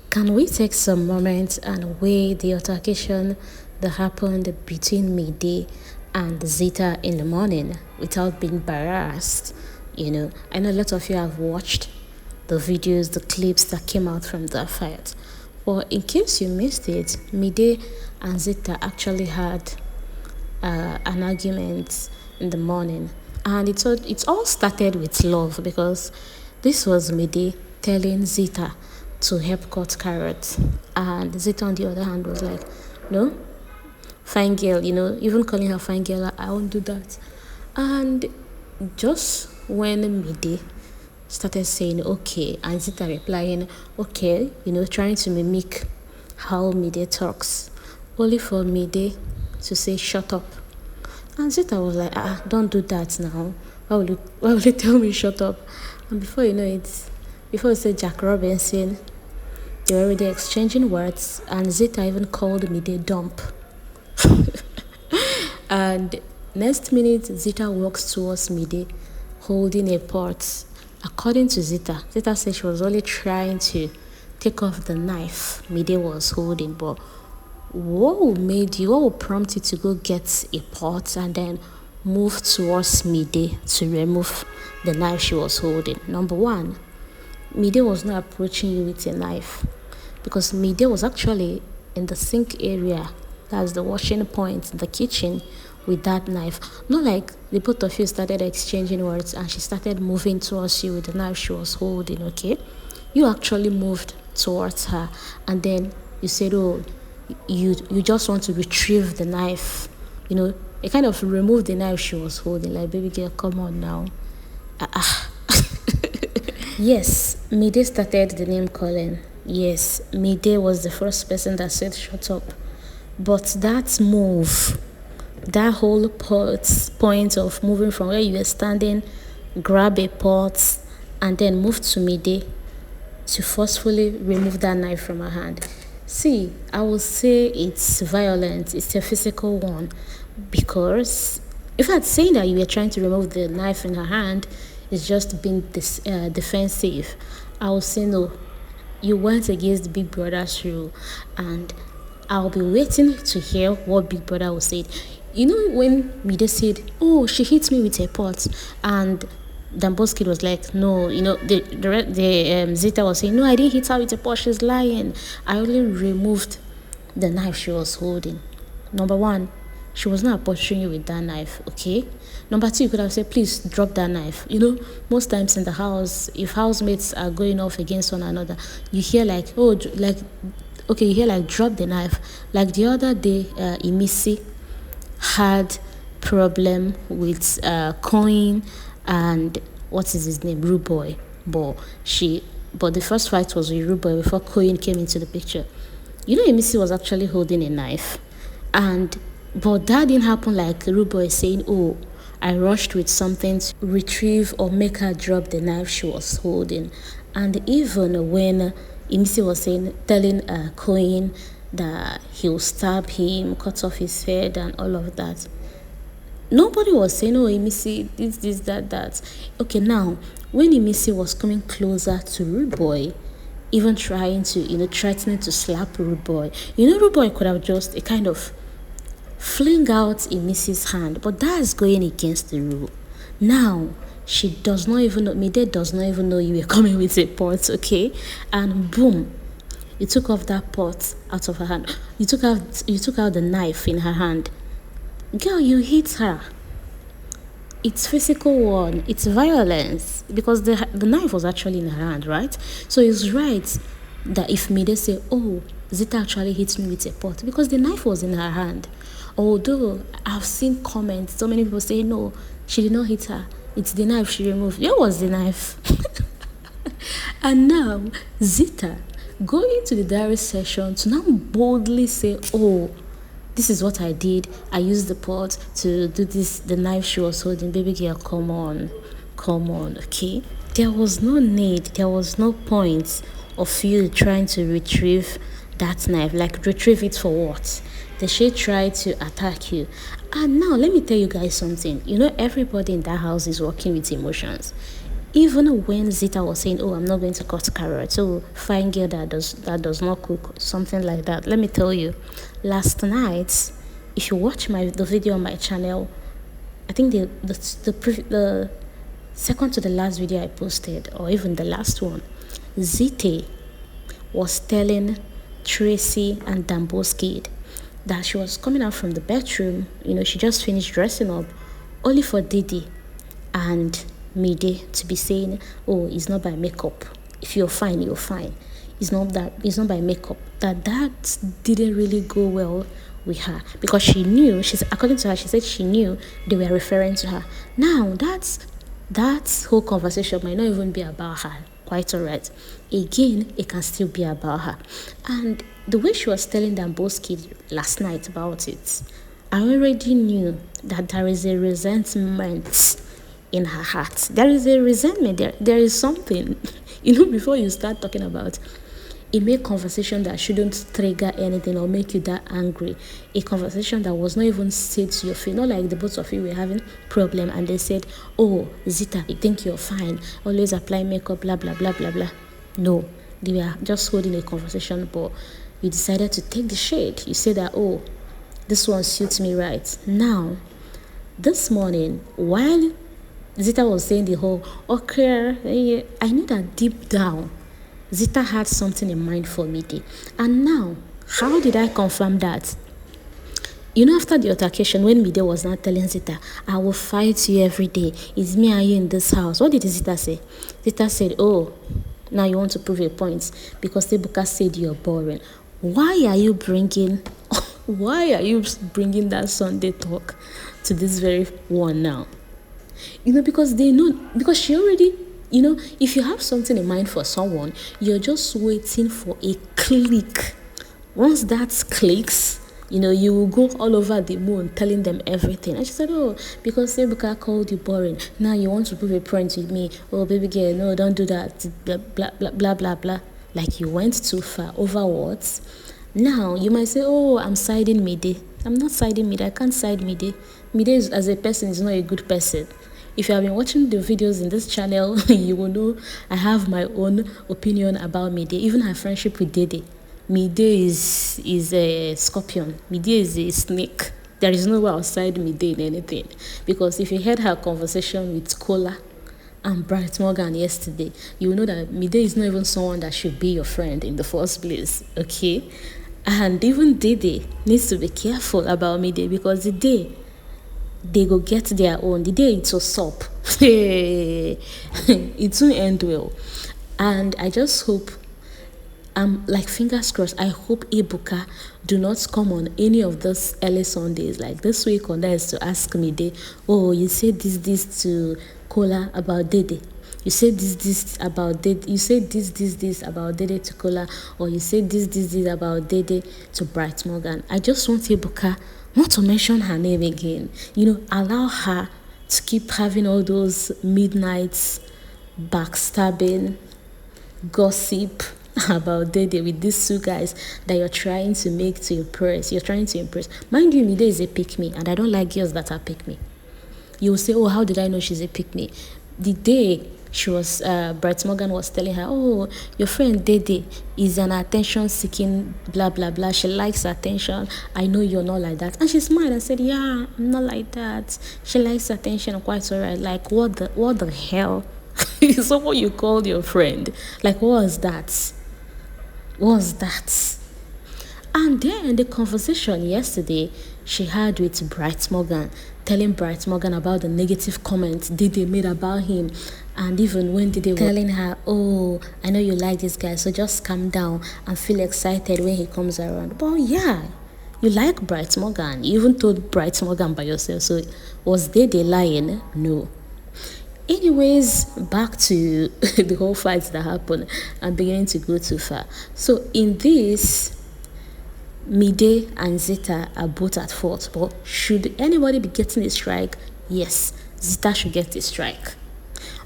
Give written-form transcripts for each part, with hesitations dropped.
Can we take some moments and weigh the altercation that happened between Mide and Zita in the morning without being embarrassed? I know a lot of you have watched the videos, the clips that came out from that fight. But in case you missed it, Mide and Zita actually had an argument in the morning, and it all started with love because this was Mide telling Zita to help cut carrots, and Zita on the other hand was like, no, fine girl, even calling her fine girl, I won't do that. And just when Mide started saying okay, and Zita replying okay, trying to mimic how Mide talks, only for Mide to say shut up. And Zita was like, don't do that now. Why will you tell me shut up? And before you know it, before you say Jack Robinson, they were already exchanging words, and Zita even called Mide dump. And next minute, Zita walks towards Mide holding a pot. According to Zita said she was only trying to take off the knife Mide was holding, but what will prompt you to go get a pot and then move towards Mide to remove the knife she was holding? Number one, Mide was not approaching you with a knife because Mide was actually in the sink area, that's the washing point in the kitchen, with that knife. Not like the both of you started exchanging words and she started moving towards you with the knife she was holding, okay? You actually moved towards her, and then you said, oh, you just want to retrieve the knife, you kind of remove the knife she was holding, like, baby girl, come on now. Yes, Mide started the name calling. Yes, Mide was the first person that said shut up. But that move, that whole point of moving from where you were standing, grab a pot, and then move to Mide to forcefully remove that knife from her hand. See, I would say it's violent, it's a physical one, because in fact, saying that you were trying to remove the knife in her hand is just being defensive. I would say no, you went against Big Brother's rule, and I'll be waiting to hear what Big Brother will say. When Mide said, oh, she hit me with a pot, and Danboskid was like, no, Zita was saying, no, I didn't hit her with a pot, she's lying. I only removed the knife she was holding. Number one, she was not approaching you with that knife, okay? Number two, you could have said, please drop that knife. Most times in the house, if housemates are going off against one another, you hear like, oh, like, okay, you hear like, drop the knife. Like the other day, Imisi had problem with Coin and what is his name, Rude Boy. But the first fight was with Rude Boy before Coin came into the picture. Imisi was actually holding a knife, but that didn't happen like Rude Boy saying, oh, I rushed with something to retrieve or make her drop the knife she was holding. And even when Imisi was telling Coin that he'll stab him, cut off his head and all of that, nobody was saying, oh, Imisi, this, that. Okay, now, when Imisi was coming closer to Rude Boy, even trying to, threatening to slap Rude Boy, Rude Boy could have just a kind of fling out Imisi's hand, but that's going against the rule. Now, she does not even know, Mide does not even know you were coming with a pot, okay? And boom, you took off that pot out of her hand. You took out the knife in her hand. Girl, you hit her. It's physical one. It's violence because the knife was actually in her hand, right? So it's right that if Mide say, oh, Zita actually hit me with a pot, because the knife was in her hand. Although I've seen comments, so many people say, no, she did not hit her. It's the knife she removed. Where was the knife? And now, Zita going to the diary session to now boldly say, oh, this is what I did. I used the pot to do this, the knife she was holding. Baby girl, come on, okay? There was no need, there was no point of you trying to retrieve that knife. Like, retrieve it for what? Did she try to attack you? And now, let me tell you guys something. Everybody in that house is working with emotions. Even when Zita was saying, "Oh, I'm not going to cut carrots," "Oh, fine girl that does not cook," something like that. Let me tell you, last night, if you watch the video on my channel, I think the second to the last video I posted, or even the last one, Zita was telling Tracy and Danboskid that she was coming out from the bedroom. She just finished dressing up, only for Didi and Mide to be saying, "Oh, it's not by makeup. If you're fine, you're fine. It's not by makeup." That didn't really go well with her, because she knew, according to her, she said she knew they were referring to her. Now that whole conversation might not even be about her. Quite alright. Again, it can still be about her. And the way she was telling Danboskid last night about it, I already knew that there is a resentment in her heart. There is a resentment. There is something. Before you start talking about a mere conversation that shouldn't trigger anything or make you that angry, a conversation that was not even said to your face, not like the both of you were having problem and they said, "Oh, Zita, I think you're fine, always apply makeup, blah blah blah blah blah." No, they were just holding a conversation, but you decided to take the shade. You said that, "Oh, this one suits me right." Now, this morning, while Zita was saying the whole, "Okay," I knew that deep down Zita had something in mind for Mide. And now, how did I confirm that? After the altercation, when Mide was not telling Zita, "I will fight you every day. It's me and you in this house." What did Zita say? Zita said, "Oh, now you want to prove a point because Ebuka said you're boring." Why are you bringing that Sunday talk to this very one now? Because they know, because she already, if you have something in mind for someone, you're just waiting for a click. Once that clicks, you will go all over the moon telling them everything. And she said, "Oh, because Ebuka called you boring, now you want to prove a point with me. Oh, baby girl, no, don't do that, blah, blah, blah, blah, blah, blah." Like you went too far. Over what? Now, you might say, "Oh, I'm siding Mide." I'm not siding Mide. I can't side Mide. Mide as a person is not a good person. If you have been watching the videos in this channel, you will know I have my own opinion about Mide, even her friendship with Dede. Mide is a scorpion. Mide is a snake. There is no way outside Mide in anything. Because if you heard her conversation with Kola and Bright Morgan yesterday, you will know that Mide is not even someone that should be your friend in the first place. Okay? And even Dede needs to be careful about Mide, because the day they go get their own, the day it will stop, it won't end well. And I just hope, like fingers crossed, I hope Ebuka do not come on any of those early Sundays like this week or next to ask Mide, "Oh, you said this to Kola about Dede. You said this about Dede. You said this about Dede to Kola, or you said this about Dede to Bright Morgan." I just want Ebuka not to mention her name again. Allow her to keep having all those midnights, backstabbing, gossip about Dede with these two guys that you're trying to make to impress. You're trying to impress. Mind you, Mide is a pick-me, and I don't like girls that are pick-me. You will say, "Oh, how did I know she's a pick-me?" The day she was, Bright Morgan was telling her, "Oh, your friend Dede is an attention-seeking, blah, blah, blah. She likes attention. I know you're not like that." And she smiled and said, "Yeah, I'm not like that. She likes attention, quite all right." Like, what the hell? Someone you called your friend. Like, what was that? What was that? And then the conversation yesterday she had with Bright Morgan, telling Bright Morgan about the negative comments Dede made about him. And even when Dede was telling her, "Oh, I know you like this guy, so just calm down and feel excited when he comes around." But yeah, you like Bright Morgan. You even told Bright Morgan by yourself. So was Dede lying? No. Anyways, back to the whole fights that happened. I'm beginning to go too far. So in this, Mide and Zita are both at fault. But should anybody be getting a strike? Yes, Zita should get a strike.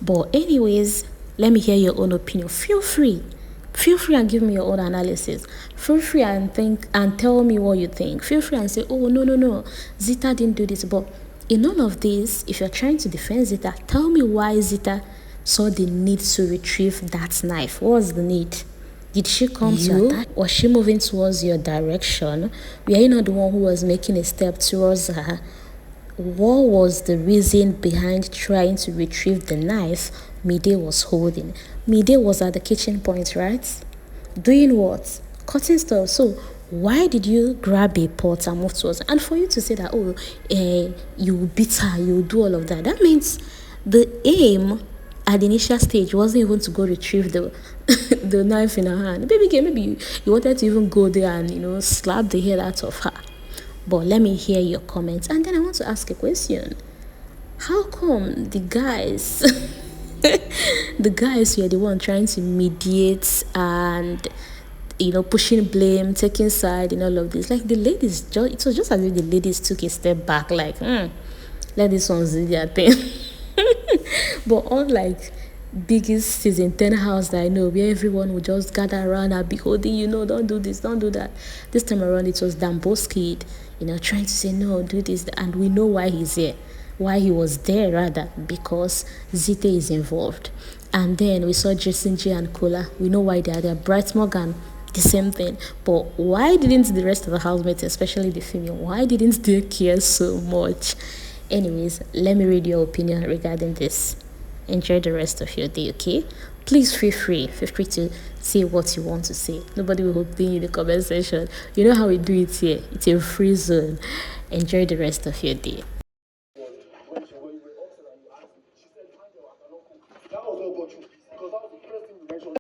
But anyways, let me hear your own opinion. Feel free and give me your own analysis. Feel free and think and tell me what you think. Feel free and say, "Oh, no, Zita didn't do this." But in all of this, if you're trying to defend Zita, tell me why Zita saw the need to retrieve that knife? What was the need? Did she come to attack? Was she moving towards your direction? Were you not the one who was making a step towards her? What was the reason behind trying to retrieve the knife Mide was holding? Mide was at the kitchen point, right? Doing what? Cutting stuff. So why did you grab a pot and move towards her? And for you to say that, oh, you beat her, you do all of that, that means the aim at the initial stage wasn't even to go retrieve the the knife in her hand. Baby girl, maybe you wanted to even go there and slap the hell out of her. But let me hear your comments. And then I want to ask a question. How come the guys the guys were the one trying to mediate and pushing blame, taking side in all of this? Like the ladies, it was just as if the ladies took a step back, like, let this one do their thing. But unlike biggest season 10 house that I know, where everyone would just gather around and be holding, don't do this, don't do that. This time around, it was Danboskid, trying to say, no, do this. And we know why he's here. Why he was there, rather, because Zita is involved. And then we saw Jason J and Kola. We know why they are there. Bright Morgan, the same thing. But why didn't the rest of the housemates, especially the female, why didn't they care so much? Anyways, let me read your opinion regarding this. Enjoy the rest of your day, okay? Please feel free to say what you want to say. Nobody will hold you in the comment section. You know how we do it here. It's a free zone. Enjoy the rest of your day. That was not true. Because